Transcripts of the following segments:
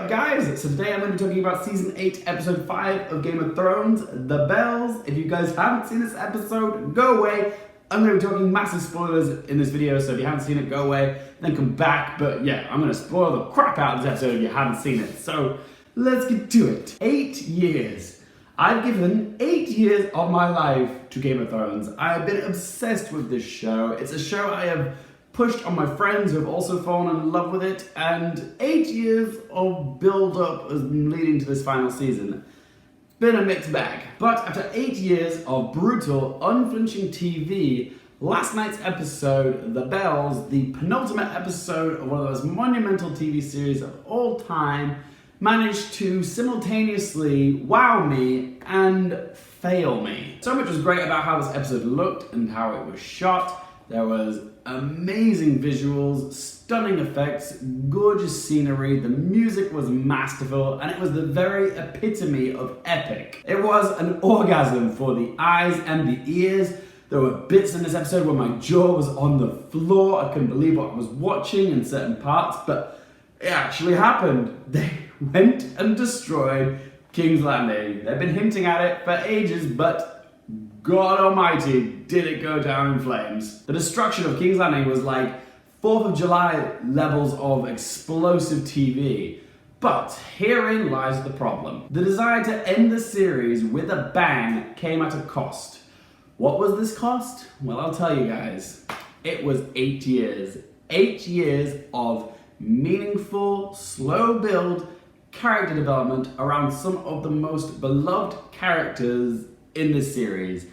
up, guys? So today I'm going to be talking about Season 8, Episode 5 of Game of Thrones, The Bells. If you guys haven't seen this episode, go away. I'm going to be talking massive spoilers in this video, so if you haven't seen it, go away, then come back. But yeah, I'm going to spoil the crap out of this episode if you haven't seen it. So let's get to it. 8 years. I've given 8 years of my life to Game of Thrones. I've been obsessed with this show. It's a show I have pushed on my friends who have also fallen in love with it, and 8 years of build-up has been leading to this final season. It's been a mixed bag. But after 8 years of brutal, unflinching TV, last night's episode, The Bells, the penultimate episode of one of the most monumental TV series of all time, managed to simultaneously wow me and fail me. So much was great about how this episode looked and how it was shot. There was amazing visuals, stunning effects, gorgeous scenery, the music was masterful, and it was the very epitome of epic. It was an orgasm for the eyes and the ears. There were bits in this episode where my jaw was on the floor. I couldn't believe what I was watching in certain parts, but it actually happened. They went and destroyed King's Landing. They've been hinting at it for ages, but God almighty, did it go down in flames. The destruction of King's Landing was like 4th of July levels of explosive TV. But herein lies the problem. The desire to end the series with a bang came at a cost. What was this cost? Well, I'll tell you guys. It was 8 years. 8 years of meaningful, slow build character development around some of the most beloved characters in this series.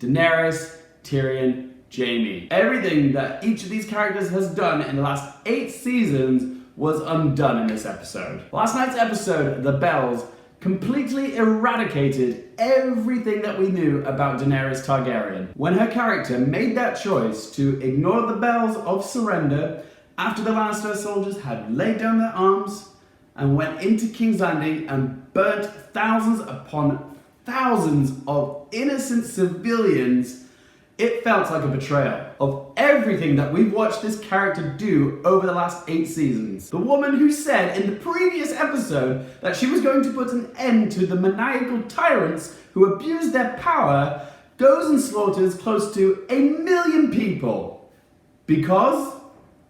Daenerys, Tyrion, Jaime. Everything that each of these characters has done in the last 8 seasons was undone in this episode. Last night's episode, The Bells, completely eradicated everything that we knew about Daenerys Targaryen. When her character made that choice to ignore the bells of surrender after the Lannister soldiers had laid down their arms and went into King's Landing and burnt thousands upon thousands of innocent civilians, it felt like a betrayal of everything that we've watched this character do over the last 8 seasons. The woman who said in the previous episode that she was going to put an end to the maniacal tyrants who abused their power goes and slaughters close to 1 million people. Because?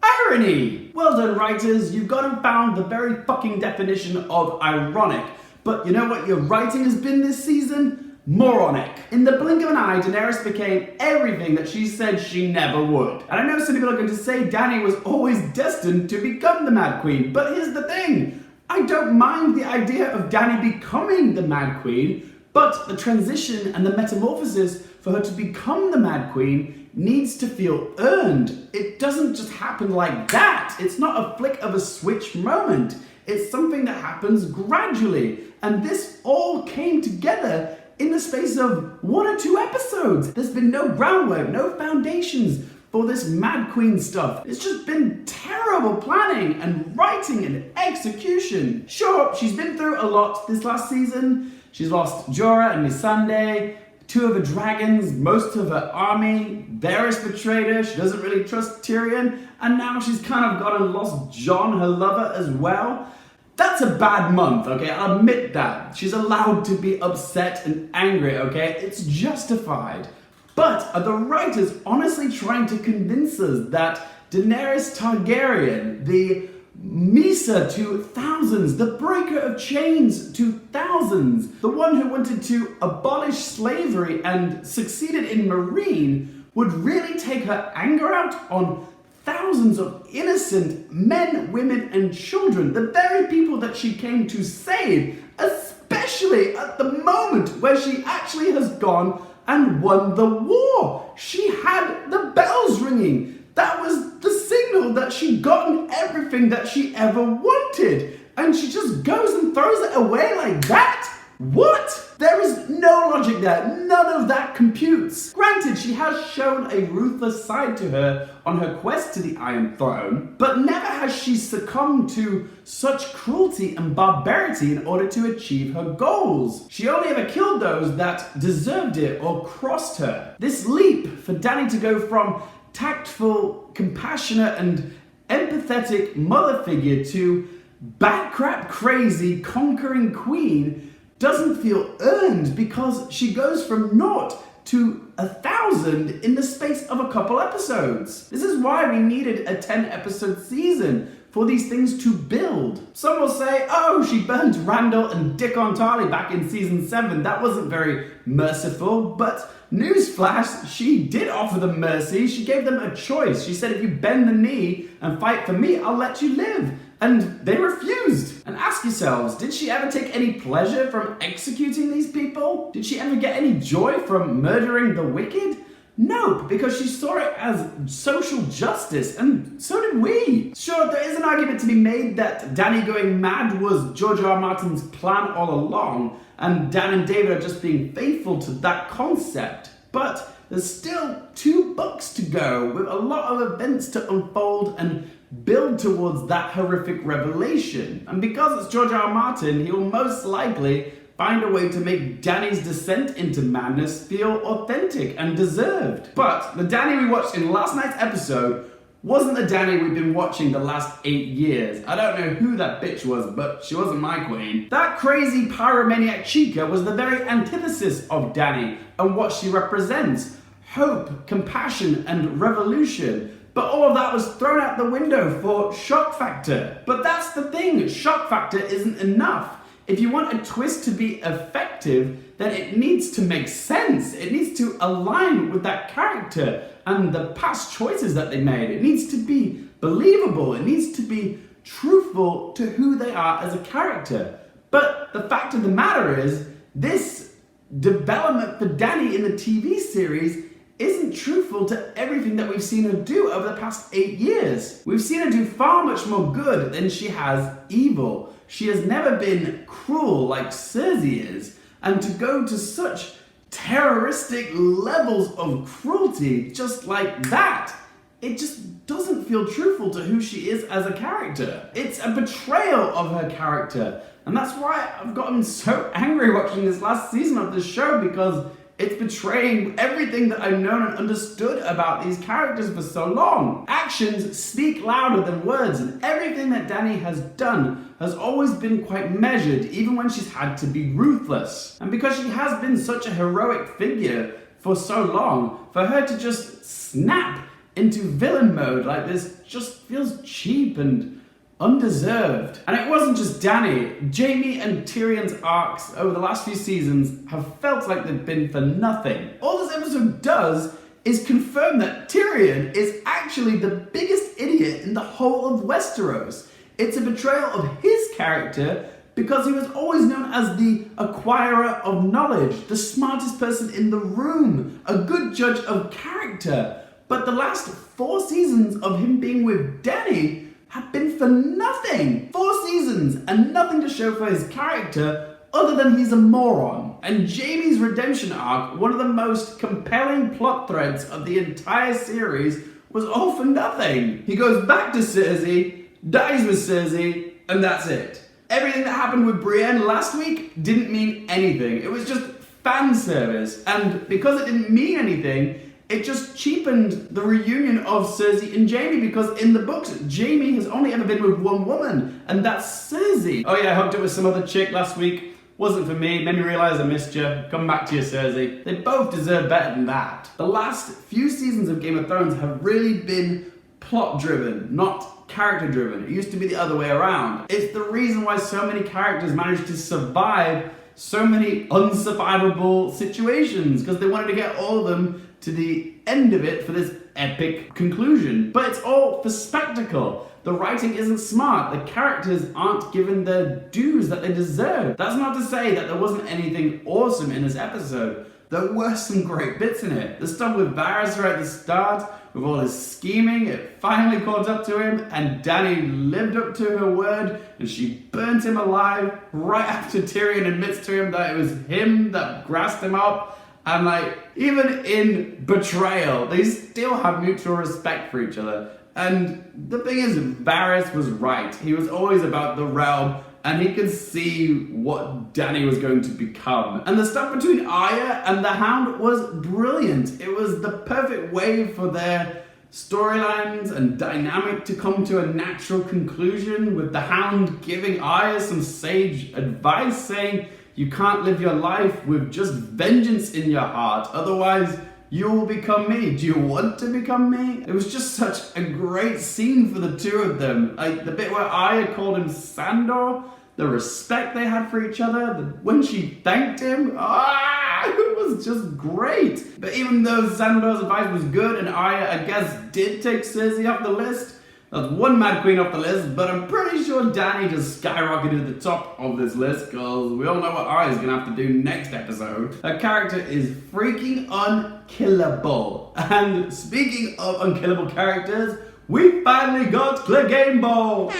Irony! Well done, writers, you've gone and found the very fucking definition of ironic. But you know what your writing has been this season? Moronic. In the blink of an eye, Daenerys became everything that she said she never would. And I know some people are going to say Dany was always destined to become the Mad Queen, but here's the thing. I don't mind the idea of Dany becoming the Mad Queen, but the transition and the metamorphosis for her to become the Mad Queen needs to feel earned. It doesn't just happen like that. It's not a flick of a switch moment. It's something that happens gradually. And this all came together in the space of 1 or 2 episodes. There's been no groundwork, no foundations for this Mad Queen stuff. It's just been terrible planning and writing and execution. Sure, she's been through a lot this last season. She's lost Jorah and Missandei, 2 of her dragons, most of her army. Varys betrayed her. She doesn't really trust Tyrion. And now she's kind of gone and lost Jon, her lover, as well. That's a bad month, okay? I'll admit that. She's allowed to be upset and angry, okay? It's justified. But are the writers honestly trying to convince us that Daenerys Targaryen, the Misa to thousands, the breaker of chains to thousands, the one who wanted to abolish slavery and succeeded in Meereen, would really take her anger out on thousands of innocent men, women, and children, the very people that she came to save, especially at the moment where she actually has gone and won the war. She had the bells ringing. That was the signal that she'd gotten everything that she ever wanted. And she just goes and throws it away like that? What? There is no logic there. None of that computes. Granted, she has shown a ruthless side to her on her quest to the Iron Throne, but never has she succumbed to such cruelty and barbarity in order to achieve her goals. She only ever killed those that deserved it or crossed her. This leap for Dany to go from tactful, compassionate, and empathetic mother figure to bad crap crazy conquering queen doesn't feel earned because she goes from 0 to 1,000 in the space of a couple episodes. This is why we needed a 10-episode season for these things to build. Some will say, oh, she burned Randall and Dick Ontali back in season 7. That wasn't very merciful, but newsflash, she did offer them mercy. She gave them a choice. She said, if you bend the knee and fight for me, I'll let you live. And they refused. And ask yourselves, did she ever take any pleasure from executing these people? Did she ever get any joy from murdering the wicked? No, because she saw it as social justice, and so did we. Sure, there is an argument to be made that Dany going mad was George R. R. Martin's plan all along, and Dan and David are just being faithful to that concept. But there's still 2 books to go, with a lot of events to unfold and build towards that horrific revelation. And because it's George R. R. Martin, he will most likely find a way to make Dany's descent into madness feel authentic and deserved. But the Dany we watched in last night's episode wasn't the Dany we've been watching the last 8 years. I don't know who that bitch was, but she wasn't my queen. That crazy pyromaniac Chica was the very antithesis of Dany and what she represents. Hope, compassion, and revolution. But all of that was thrown out the window for shock factor. But that's the thing, shock factor isn't enough. If you want a twist to be effective, then it needs to make sense. It needs to align with that character and the past choices that they made. It needs to be believable. It needs to be truthful to who they are as a character. But the fact of the matter is, this development for Dany in the TV series isn't truthful to everything that we've seen her do over the past 8 years. We've seen her do far much more good than she has evil. She has never been cruel like Cersei is, and to go to such terroristic levels of cruelty just like that, it just doesn't feel truthful to who she is as a character. It's a betrayal of her character, and that's why I've gotten so angry watching this last season of this show, because it's betraying everything that I've known and understood about these characters for so long. Actions speak louder than words, and everything that Dany has done has always been quite measured, even when she's had to be ruthless. And because she has been such a heroic figure for so long, for her to just snap into villain mode like this just feels cheap and undeserved. And it wasn't just Dany. Jaime and Tyrion's arcs over the last few seasons have felt like they've been for nothing. All this episode does is confirm that Tyrion is actually the biggest idiot in the whole of Westeros. It's a betrayal of his character because he was always known as the acquirer of knowledge, the smartest person in the room, a good judge of character. But the last 4 seasons of him being with Dany have been for nothing. 4 seasons and nothing to show for his character other than he's a moron. And Jaime's redemption arc, one of the most compelling plot threads of the entire series, was all for nothing. He goes back to Cersei, dies with Cersei, and that's it. Everything that happened with Brienne last week didn't mean anything. It was just fan service, and because it didn't mean anything, it just cheapened the reunion of Cersei and Jaime, because in the books, Jaime has only ever been with one woman, and that's Cersei. Oh yeah, I hooked up with some other chick last week. Wasn't for me, made me realise I missed you. Come back to you, Cersei. They both deserve better than that. The last few seasons of Game of Thrones have really been plot-driven, not character-driven. It used to be the other way around. It's the reason why so many characters managed to survive so many unsurvivable situations, because they wanted to get all of them to the end of it for this epic conclusion. But it's all for spectacle. The writing isn't smart. The characters aren't given the dues that they deserve. That's not to say that there wasn't anything awesome in this episode. There were some great bits in it. The stuff with Varys right at the start, with all his scheming, it finally caught up to him, and Dany lived up to her word, and she burnt him alive right after Tyrion admits to him that it was him that grassed him up. And like, even in betrayal, they still have mutual respect for each other. And the thing is, Varys was right. He was always about the realm, and he could see what Dany was going to become. And the stuff between Arya and the Hound was brilliant. It was the perfect way for their storylines and dynamic to come to a natural conclusion, with the Hound giving Arya some sage advice saying you can't live your life with just vengeance in your heart, otherwise you will become me. Do you want to become me? It was just such a great scene for the two of them. Like the bit where Arya called him Sandor, the respect they had for each other, when she thanked him, it was just great. But even though Sandor's advice was good and Arya, I guess, did take Cersei off the list, that's one Mad Queen off the list, but I'm pretty sure Dany just skyrocketed to the top of this list because we all know what Arya's gonna have to do next episode. Her character is freaking unkillable. And speaking of unkillable characters, we finally got Clegane Bowl!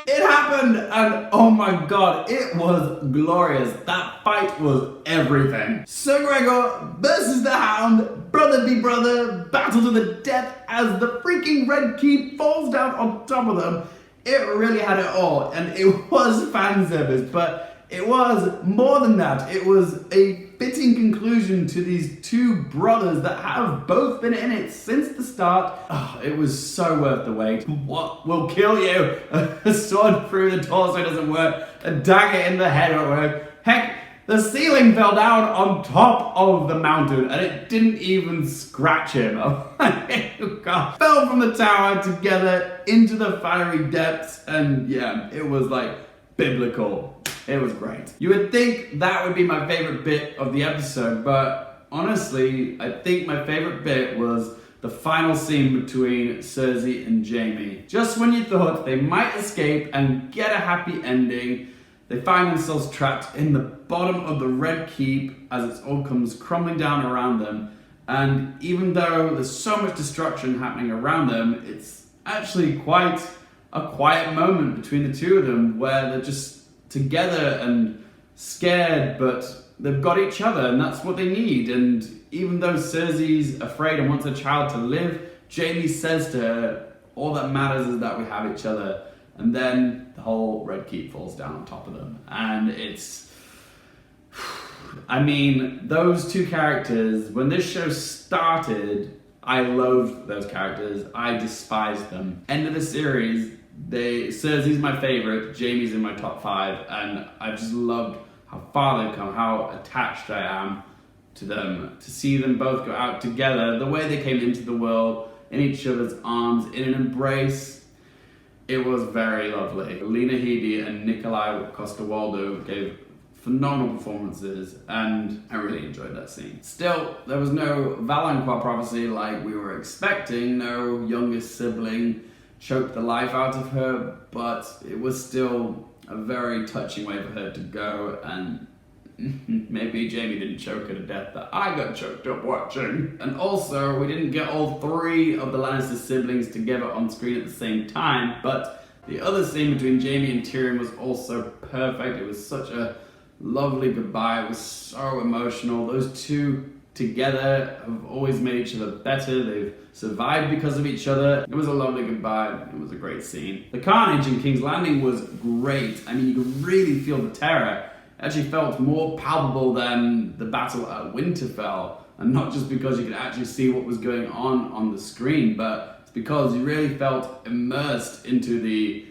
It happened, and oh my god, it was glorious. That fight was everything. Sir Gregor versus the Hound, brother be brother, battle to the death as the freaking Red Keep falls down on top of them. It really had it all, and it was fan service, but it was more than that. It was a fitting conclusion to these two brothers that have both been in it since the start. Oh, it was so worth the wait. What will kill you? A sword through the torso doesn't work. A dagger in the head won't work. Heck, the ceiling fell down on top of the mountain and it didn't even scratch him. God. Fell from the tower together into the fiery depths, and yeah, it was like biblical. It was great. You would think that would be my favorite bit of the episode, but honestly, I think my favorite bit was the final scene between Cersei and Jaime. Just when you thought they might escape and get a happy ending, they find themselves trapped in the bottom of the Red Keep as it all comes crumbling down around them. And even though there's so much destruction happening around them, it's actually quite a quiet moment between the two of them where they're just together and scared, but they've got each other and that's what they need. And even though Cersei's afraid and wants her child to live, Jaime says to her, all that matters is that we have each other. And then the whole Red Keep falls down on top of them. And it's, I mean, those two characters, when this show started, I loathed those characters. I despised them. End of the series, Cersei's my favorite, Jaime's in my top 5, and I just loved how far they've come, how attached I am to them. To see them both go out together, the way they came into the world, in each other's arms, in an embrace, it was very lovely. Lena Headey and Nikolai Coster-Waldau gave phenomenal performances, and I really enjoyed that scene. Still, there was no Valancourt prophecy like we were expecting, no youngest sibling choked the life out of her, but it was still a very touching way for her to go, and maybe Jaime didn't choke her to death, but I got choked up watching. And also, we didn't get all 3 of the Lannister siblings together on screen at the same time, but the other scene between Jaime and Tyrion was also perfect. It was such a lovely goodbye. It was so emotional. Those two together have always made each other better. They've survived because of each other. It was a lovely goodbye. It was a great scene. The carnage in King's Landing was great. I mean, you could really feel the terror. It actually felt more palpable than the battle at Winterfell. And not just because you could actually see what was going on the screen, but it's because you really felt immersed into the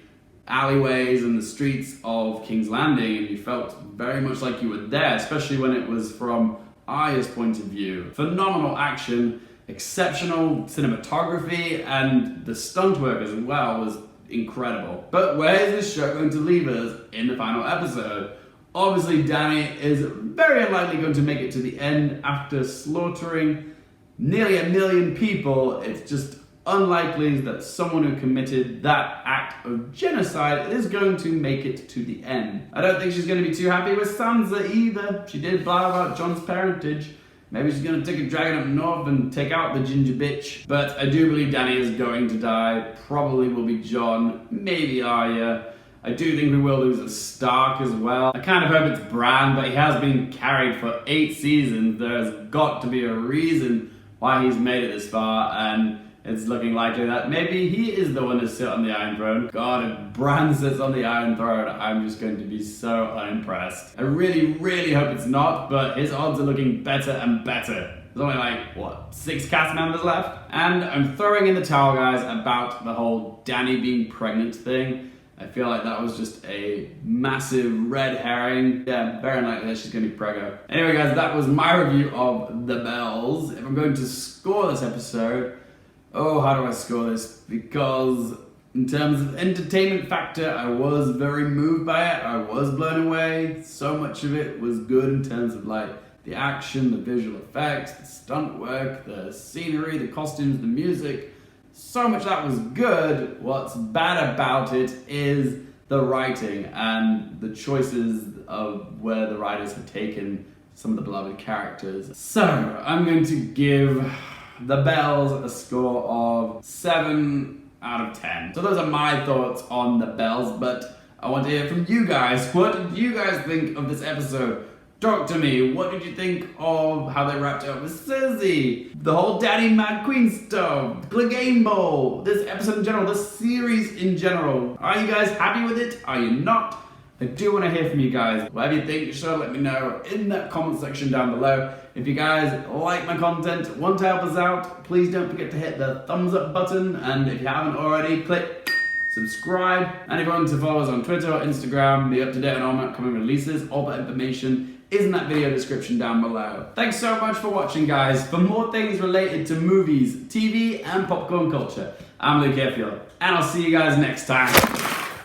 alleyways and the streets of King's Landing, and you felt very much like you were there, especially when it was from Arya's point of view. Phenomenal action, exceptional cinematography, and the stunt work as well was incredible. But where is this show going to leave us in the final episode? Obviously, Dany is very unlikely going to make it to the end after slaughtering nearly 1 million people. It's just unlikely that someone who committed that act of genocide is going to make it to the end. I don't think she's going to be too happy with Sansa either. She did blah about Jon's parentage. Maybe she's going to take a dragon up north and take out the ginger bitch. But I do believe Dany is going to die. Probably will be Jon, maybe Arya. I do think we will lose a Stark as well. I kind of hope it's Bran, but he has been carried for 8 seasons. There's got to be a reason why he's made it this far, and it's looking likely that maybe he is the one to sit on the Iron Throne. God, if Bran sits on the Iron Throne, I'm just going to be so unimpressed. I really, really hope it's not, but his odds are looking better and better. There's only like, what, 6 cast members left? And I'm throwing in the towel, guys, about the whole Danny being pregnant thing. I feel like that was just a massive red herring. Yeah, very unlikely that she's gonna be preggo. Anyway, guys, that was my review of The Bells. If I'm going to score this episode, how do I score this? Because in terms of entertainment factor, I was very moved by it. I was blown away. So much of it was good in terms of like the action, the visual effects, the stunt work, the scenery, the costumes, the music. So much that was good. What's bad about it is the writing and the choices of where the writers have taken some of the beloved characters. So I'm going to give The Bells a score of 7 out of 10. So those are my thoughts on The Bells, but I want to hear from you guys. What did you guys think of this episode? Talk to me. What did you think of how they wrapped it up with Susie? The whole Daddy Mad Queen stuff, the Game Bowl, this episode in general, this series in general. Are you guys happy with it? Are you not? I do want to hear from you guys. Whatever you think, sure, let me know in that comment section down below. If you guys like my content, want to help us out, please don't forget to hit the thumbs up button. And if you haven't already, click subscribe. And if you want to follow us on Twitter or Instagram, be up to date on all my upcoming releases, all that information is in that video description down below. Thanks so much for watching, guys. For more things related to movies, TV, and popcorn culture, I'm Luke Airfield, and I'll see you guys next time.